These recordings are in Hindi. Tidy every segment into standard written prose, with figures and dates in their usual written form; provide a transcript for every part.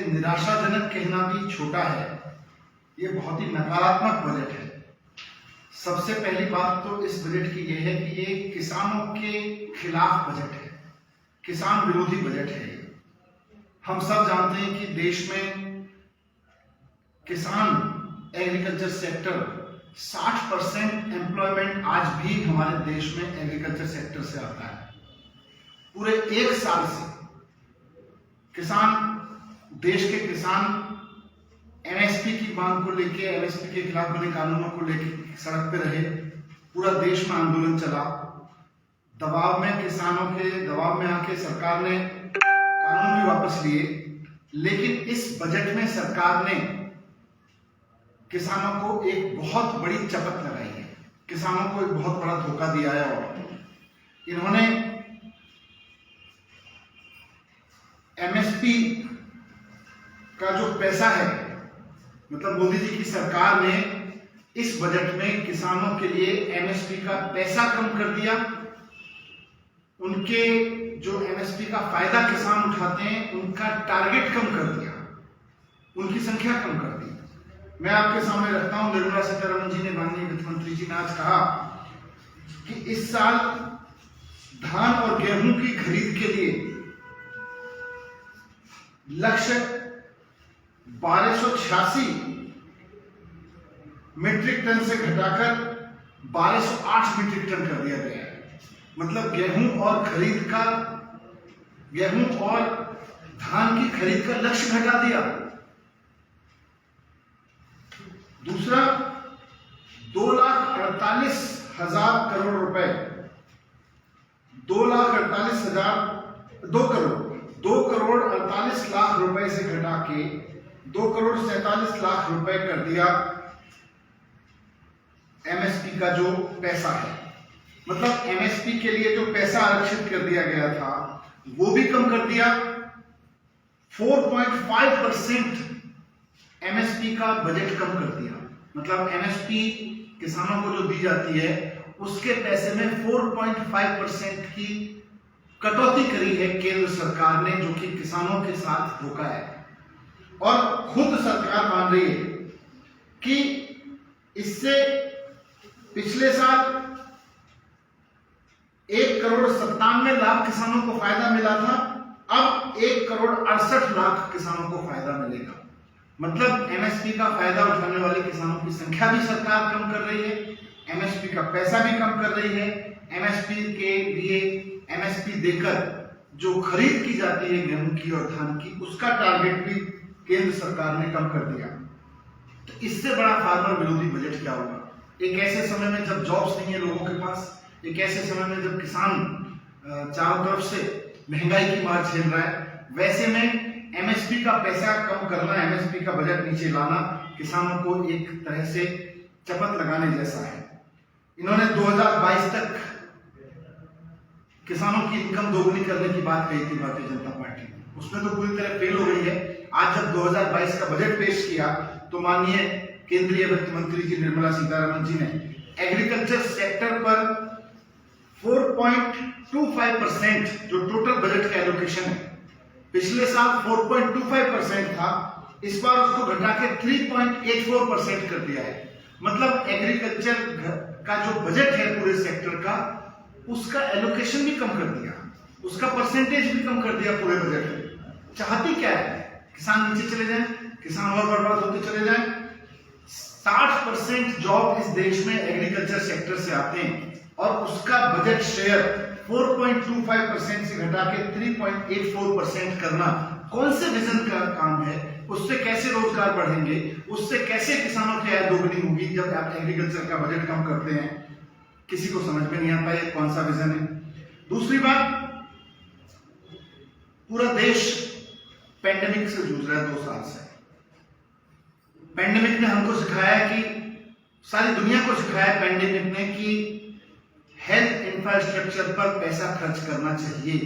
निराशाजनक कहना भी छोटा है, ये बहुत ही नकारात्मक बजट है। सबसे पहली बात तो इस बजट की यह है कि ये किसानों के खिलाफ बजट है, किसान विरोधी बजट है। हम सब जानते हैं कि देश में किसान एग्रीकल्चर सेक्टर 60% एम्प्लॉयमेंट आज भी हमारे देश में एग्रीकल्चर सेक्टर से आता है। पूरे एक साल से किसान, देश के किसान एमएसपी की मांग को लेके, एमएसपी के खिलाफ बने कानूनों को लेके सड़क पे रहे। पूरा देश में आंदोलन चला। दबाव में, किसानों के दबाव में आके सरकार ने कानून भी वापस लिए। लेकिन इस बजट में सरकार ने किसानों को एक बहुत बड़ी चपत लगाई है, किसानों को एक बहुत बड़ा धोखा दिया है। और इन्होंने एमएसपी का जो पैसा है, मतलब मोदी जी की सरकार ने इस बजट में किसानों के लिए एमएसपी का पैसा कम कर दिया। उनके जो एमएसपी का फायदा किसान उठाते हैं उनका टारगेट कम कर दिया, उनकी संख्या कम कर दी। मैं आपके सामने रखता हूं, निर्मला सीतारमण जी ने, माननीय वित्त मंत्री जी ने आज कहा कि इस साल धान और गेहूं की खरीद के लिए लक्ष्य 1286 मीट्रिक टन से घटाकर 1208 मीट्रिक टन कर दिया गया है। मतलब गेहूं और धान की खरीद का लक्ष्य घटा दिया। दूसरा, 2,48,000 करोड़ रुपए, 2 करोड़ 48 लाख रुपए से घटा के 2 करोड़ 47 लाख रुपए कर दिया एमएसपी का जो पैसा है। मतलब एमएसपी के लिए जो पैसा आरक्षित कर दिया गया था वो भी कम कर दिया। 4.5% एमएसपी का बजट कम कर दिया। मतलब एमएसपी किसानों को जो दी जाती है उसके पैसे में 4.5% की कटौती करी है केंद्र सरकार ने, जो कि किसानों के साथ धोखा है। और खुद सरकार मान रही है कि इससे पिछले साल 1 करोड़ 97 लाख किसानों को फायदा मिला था, अब 1 करोड़ 68 लाख किसानों को फायदा मिलेगा। मतलब एमएसपी का फायदा उठाने वाले किसानों की संख्या भी सरकार कम कर रही है, एमएसपी का पैसा भी कम कर रही है। एमएसपी के लिए एमएसपी देकर जो खरीद की जाती है गेहूं की और धान की, उसका टारगेट भी केंद्र सरकार ने कम कर दिया। तो इससे बड़ा फार्मर विरोधी बजट क्या होगा? एक ऐसे समय में जब जॉब्स नहीं है लोगों के पास, एक ऐसे समय में जब किसान चारों तरफ से महंगाई की मार झेल रहा है, वैसे में एमएसपी का पैसा कम करना, एमएसपी का बजट नीचे लाना किसानों को एक तरह से चपत लगाने जैसा है। इन्होंने 2022 तक किसानों की इनकम दोगुनी करने की बात कही थी भारतीय जनता पार्टी, उसमें तो पूरी तरह फेल हो गई है। आज जब 2022 का बजट पेश किया तो माननीय केंद्रीय वित्त मंत्री जी निर्मला सीतारमण जी ने एग्रीकल्चर सेक्टर पर 4.25% जो टोटल बजट का एलोकेशन है, पिछले साल 4.25% था, इस बार उसको घटा के 3.84% कर दिया है। मतलब एग्रीकल्चर का जो बजट है पूरे सेक्टर का, उसका एलोकेशन भी कम कर दिया, उसका परसेंटेज भी कम कर दिया पूरे बजट में। चाहती क्या है? किसान नीचे चले जाएं, किसान और बर्बाद होते चले जाएं। 60% जॉब इस देश में एग्रीकल्चर सेक्टर से आते हैं और उसका बजट शेयर 4.25% से घटा के 3.84% करना कौन से विजन का काम है? उससे कैसे रोजगार बढ़ेंगे? उससे कैसे किसानों की आय दोगुनी होगी जब आप एग्रीकल्चर का बजट कम करते हैं? किसी को समझ में नहीं आता ये कौन सा विजन है। दूसरी बात, पूरा देश पेंडेमिक से जूझ रहा है 2 साल से। पेंडेमिक ने हमको सिखाया कि, सारी दुनिया को सिखाया पेंडेमिक ने कि हेल्थ इंफ्रास्ट्रक्चर पर पैसा खर्च करना चाहिए,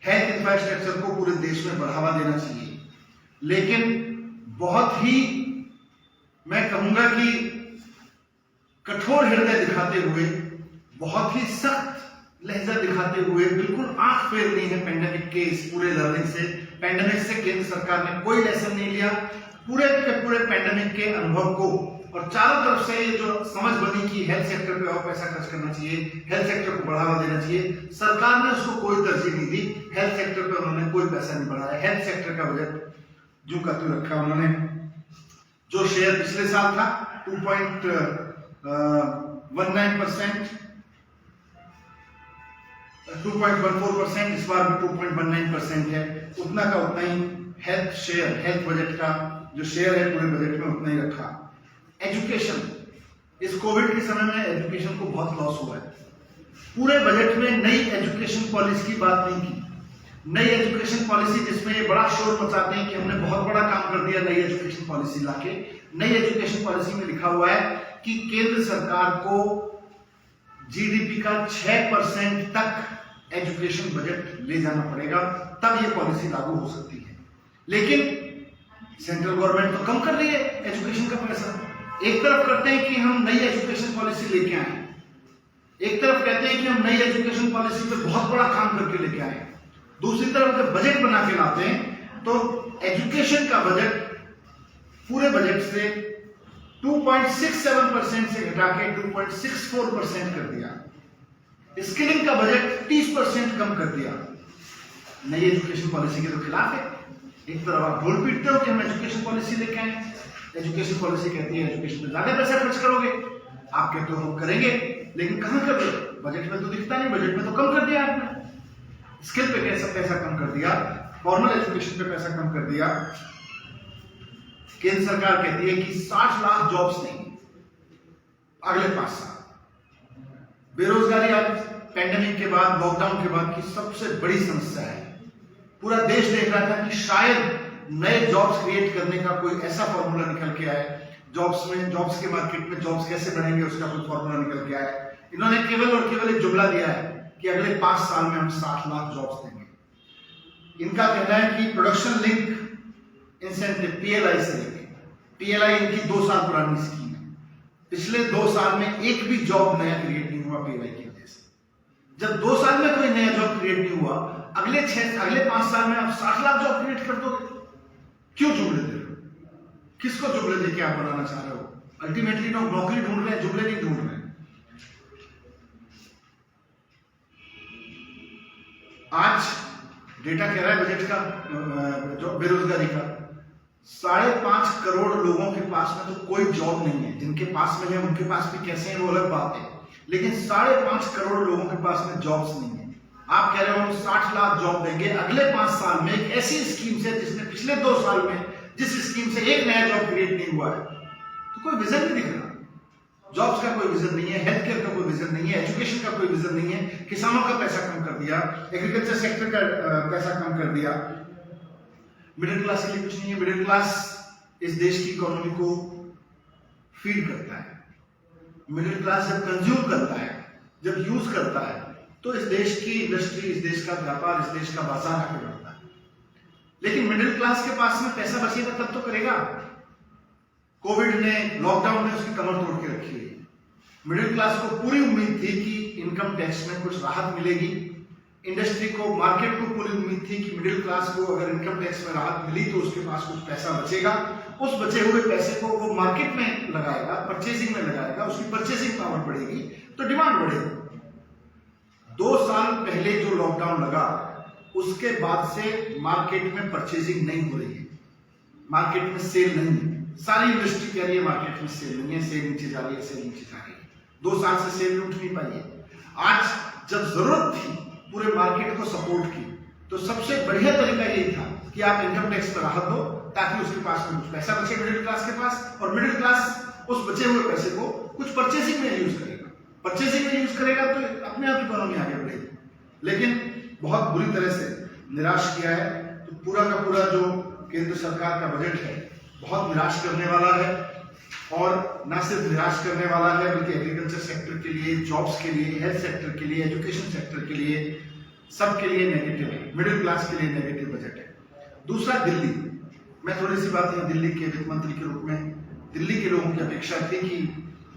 हेल्थ इंफ्रास्ट्रक्चर को पूरे देश में बढ़ावा देना चाहिए। लेकिन बहुत ही, मैं कहूंगा कि कठोर हृदय दिखाते हुए, बहुत ही सख्त लहजा दिखाते हुए, बिल्कुल आंख फेर ली है पेंडेमिक के इस पूरे लड़ने से, पैंडेमिक से केंद्र सरकार ने कोई लेसन नहीं लिया। पूरे के पूरे पैंडेमिक के अनुभव को और चारों तरफ से ये जो समझ बनी कि हेल्थ सेक्टर पे और पैसा खर्च करना चाहिए, हेल्थ सेक्टर को बढ़ावा देना चाहिए, सरकार ने उसको कोई तरजीह नहीं दी। हेल्थ सेक्टर पे उन्होंने कोई पैसा नहीं बढ़ाया। हेल्थ सेक्टर का बजट जो का त्यों रखा उन्होंने। जो शेयर पिछले साल था 2.19%, 2.14%, इस बार भी 2.19% है। उतना का उतना ही हेल्थ शेयर, हेल्थ बजट का जो शेयर है पूरे बजट में उतना ही रखा। एजुकेशन, इस कोविड के समय में एजुकेशन को बहुत लॉस हुआ है। पूरे बजट में नई एजुकेशन पॉलिसी की बात नहीं की। नई एजुकेशन पॉलिसी जिसमें ये बड़ा शोर मचाते हैं कि हमने बहुत बड़ा काम कर दिया नई एजुकेशन पॉलिसी लाके। नई एजुकेशन पॉलिसी में लिखा हुआ है कि केंद्र सरकार को जीडीपी का 6% तक एजुकेशन बजट ले जाना पड़ेगा, तब ये पॉलिसी लागू हो सकती है। लेकिन सेंट्रल गवर्नमेंट तो कम कर रही है एजुकेशन का पैसा। एक तरफ करते हैं कि हम नई एजुकेशन पॉलिसी लेके आए, एक तरफ कहते हैं कि हम नई एजुकेशन पॉलिसी पे बहुत बड़ा काम करके लेके आए, दूसरी तरफ जब बजट बना के लाते हैं तो एजुकेशन का बजट पूरे बजट से 2.67% से घटा के 2.64% कर दिया। स्किलिंग का बजट 30% कम कर दिया। नई एजुकेशन पॉलिसी के तो खिलाफ है। एक तरफ आप ढोल पीटते हो कि हम एजुकेशन पॉलिसी लेके आए, एजुकेशन पॉलिसी कहती है एजुकेशन में ज्यादा पैसा खर्च करोगे, आप कहते हो हम करेंगे, लेकिन कहां कर रहे हो? बजट में तो दिखता नहीं। बजट में तो कम कर दिया आपने। स्किल पे कैसा पैसा कम कर दिया, फॉर्मल एजुकेशन पे पैसा कम कर दिया। केंद्र सरकार कहती है कि 60 लाख जॉब्स नहीं अगले 5 साल। बेरोजगारी आज पैंडेमिक के बाद, लॉकडाउन के बाद की सबसे बड़ी समस्या है। पूरा देश देख रहा था कि शायद नए जॉब्स क्रिएट करने का कोई ऐसा फॉर्मूला निकल के आए, जॉब्स के मार्केट में जॉब्स कैसे बढ़ेंगे उसका कोई फॉर्मूला निकल के आए। इन्होंने केवल और केवल एक जुमला दिया है कि अगले 5 साल में हम 60 लाख जॉब्स देंगे। इनका कहना है कि प्रोडक्शन लिंक इंसेंटिव पीएलआई से लेंगे। पीएलआई इनकी 2 साल पुरानी स्कीम है। पिछले 2 साल में एक भी जॉब नया क्रिएट नहीं हुआ पीएलआई की वजह से। जब 2 साल में कोई नया जॉब क्रिएट नहीं हुआ, अगले 5 साल में आप 60 लाख जॉब क्रिएट कर दोगे। क्यों जुमले दे रहे हो? किसको जुमले देके आप बनाना चाह रहे हो? अल्टीमेटली लोग नौकरी ढूंढ रहे हैं, जुमले नहीं ढूंढ रहे हैं। आज डेटा कह रहा है बजट का, जो बेरोजगारी का, 5.5 करोड़ लोगों के पास में तो कोई जॉब नहीं है। जिनके पास में है उनके पास भी कैसे है वो अलग बात है, लेकिन 5.5 करोड़ लोगों के पास में जॉब्स नहीं है। आप कह रहे हो हम 60 लाख जॉब देंगे अगले 5 साल में, एक ऐसी स्कीम से जिसने पिछले 2 साल में जिस स्कीम से एक नया जॉब क्रिएट नहीं हुआ है। तो कोई विजन नहीं दिख रहा। जॉब्स का कोई विजन नहीं है, हेल्थ केयर का कोई विजन नहीं है, एजुकेशन का कोई विजन नहीं है। किसानों का पैसा कम कर दिया, एग्रीकल्चर सेक्टर का पैसा कम कर दिया। मिडिल क्लास के लिए कुछ नहीं है। मिडिल क्लास इस देश की इकोनॉमी को फीड करता है। मिडिल क्लास जब कंज्यूम करता है, जब यूज करता है, तो इस देश की इंडस्ट्री, इस देश का व्यापार, इस देश का बाजार आगे बढ़ता है। लेकिन मिडिल क्लास के पास में पैसा बचेगा तब तो करेगा। कोविड ने, लॉकडाउन ने उसकी कमर तोड़ के रखी है। मिडिल क्लास को पूरी उम्मीद थी कि इनकम टैक्स में कुछ राहत मिलेगी। इंडस्ट्री को, मार्केट को पूरी उम्मीद थी कि मिडिल क्लास को अगर इनकम टैक्स में राहत मिली तो उसके पास कुछ पैसा बचेगा। उस बचे हुए पैसे को वो मार्केट में लगाएगा, परचेजिंग में लगाएगा, उसकी परचेजिंग पावर बढ़ेगी तो डिमांड बढ़ेगी। 2 साल पहले जो लॉकडाउन लगा उसके बाद से मार्केट में परचेजिंग नहीं हो रही है, मार्केट में सेल नहीं है। सारी इंडस्ट्री कह रही है मार्केट में सेल नहीं है, सेल नीचे जा रही है, सेल नीचे जा रही है। 2 साल से सेल उठ नहीं पाई है। आज जब जरूरत थी पूरे मार्केट को सपोर्ट की, तो सबसे बढ़िया तरीका यही था कि आप इनकम टैक्स पर राहत दो ताकि उसके पास में कुछ पैसा बचे मिडिल क्लास के पास, और मिडिल क्लास उस बचे हुए पैसे को कुछ परचेजिंग में यूज करेगा। परचेजिंग में यूज करेगा तो अपने आप इकोनॉमी आगे बढ़ेगी। लेकिन बहुत बुरी तरह से निराश किया है। तो पूरा का पूरा जो केंद्र सरकार का बजट है बहुत निराश करने वाला है, और ना सिर्फ निराश करने वाला है बल्कि एग्रीकल्चर सेक्टर के लिए, जॉब्स के लिए, हेल्थ सेक्टर के लिए, एजुकेशन सेक्टर के लिए, सबके लिए नेगेटिव है। मिडिल क्लास के लिए नेगेटिव बजट है। दूसरा, दिल्ली। मैं थोड़ी सी बात यहाँ दिल्ली के वित्त मंत्री के रूप में, दिल्ली के लोगों की अपेक्षा थी कि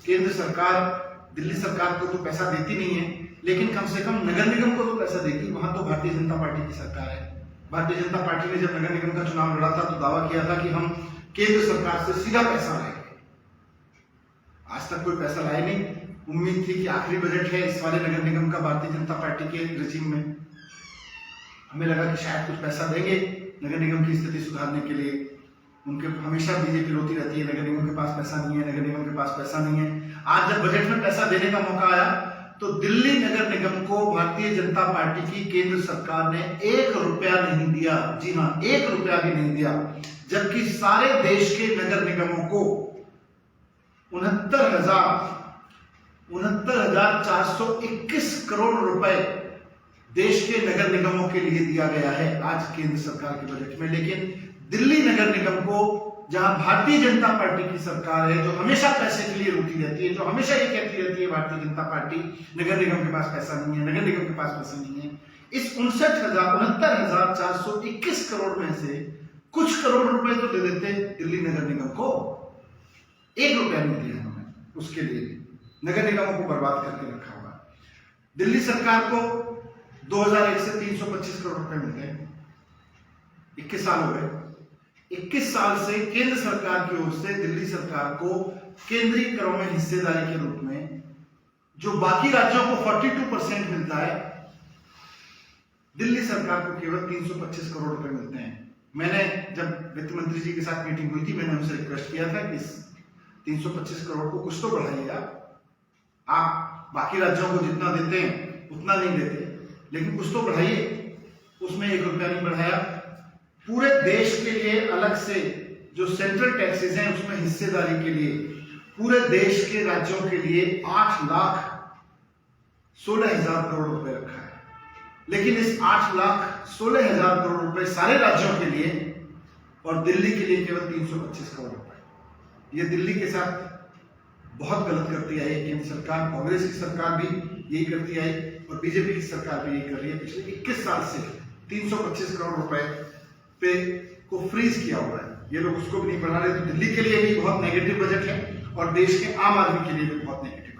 केंद्र सरकार दिल्ली सरकार को तो पैसा देती नहीं है, लेकिन कम से कम नगर निगम को तो पैसा देगी। वहां तो भारतीय जनता पार्टी की सरकार है। भारतीय जनता पार्टी ने जब नगर निगम का चुनाव लड़ा था तो दावा किया था कि हम केंद्र सरकार से सीधा पैसा लाएंगे। आज तक कोई पैसा लाए नहीं। उम्मीद थी कि आखिरी बजट है इस वाले नगर निगम का भारतीय जनता पार्टी के रजीम में, हमें लगा कि शायद कुछ पैसा देंगे नगर निगम की स्थिति सुधारने के लिए। उनके हमेशा बीजेपी रोती रहती है नगर निगम के पास पैसा नहीं है, नगर निगम के पास पैसा नहीं है। आज जब बजट में पैसा देने का मौका आया तो दिल्ली नगर निगम को भारतीय जनता पार्टी की केंद्र सरकार ने 1 रुपया नहीं दिया। जी हाँ, 1 रुपया भी नहीं दिया, जबकि सारे देश के नगर निगमों को 69,421 करोड़ रुपए देश के नगर निगमों के लिए दिया गया है आज केंद्र सरकार के बजट में। लेकिन दिल्ली नगर निगम को, जहां भारतीय जनता पार्टी की सरकार है, जो हमेशा पैसे के लिए रोती रहती है, जो हमेशा ये कहती रहती है भारतीय जनता पार्टी नगर निगम के पास पैसा नहीं है, नगर निगम के पास पैसा नहीं है, इस 69,421 करोड़ में से कुछ करोड़ रुपए तो दे देते दिल्ली नगर निगम को। 1 रुपया नहीं दिया उन्होंने, उसके लिए नगर निगमों को बर्बाद करके रखा हुआ। दिल्ली सरकार को 2001 से 325 करोड़ रुपए मिलते हैं। 21 साल हो गए। 21 साल से केंद्र सरकार की ओर से दिल्ली सरकार को केंद्रीय करों में हिस्सेदारी के रूप में जो बाकी राज्यों को 42% मिलता है, दिल्ली सरकार को केवल 325 करोड़ रुपए मिलते हैं। मैंने जब वित्त मंत्री जी के साथ मीटिंग हुई थी, मैंने उनसे रिक्वेस्ट किया था कि इस 325 करोड़ को कुछ तो बढ़ाइएगा। आप बाकी राज्यों को जितना देते हैं उतना नहीं देते, लेकिन कुछ तो बढ़ाइए। उसमें 1 रुपया नहीं बढ़ाया। पूरे देश के लिए अलग से जो सेंट्रल टैक्सेस हैं उसमें हिस्सेदारी के लिए पूरे देश के राज्यों के लिए 8,16,000 करोड़ रुपए रखा है। लेकिन इस 8,16,000 करोड़ रुपए सारे राज्यों के लिए और दिल्ली के लिए केवल 325 करोड़ रुपए। ये दिल्ली के साथ बहुत गलत करती आई है केंद्र सरकार। कांग्रेस की सरकार भी यही करती आई और बीजेपी की सरकार भी यही कर रही है। पिछले 21 साल से 325 करोड़ रुपए पे को फ्रीज किया हुआ है। ये लोग उसको भी नहीं बढ़ा रहे। तो दिल्ली के लिए भी बहुत नेगेटिव बजट है और देश के आम आदमी के लिए भी बहुत नेगेटिव।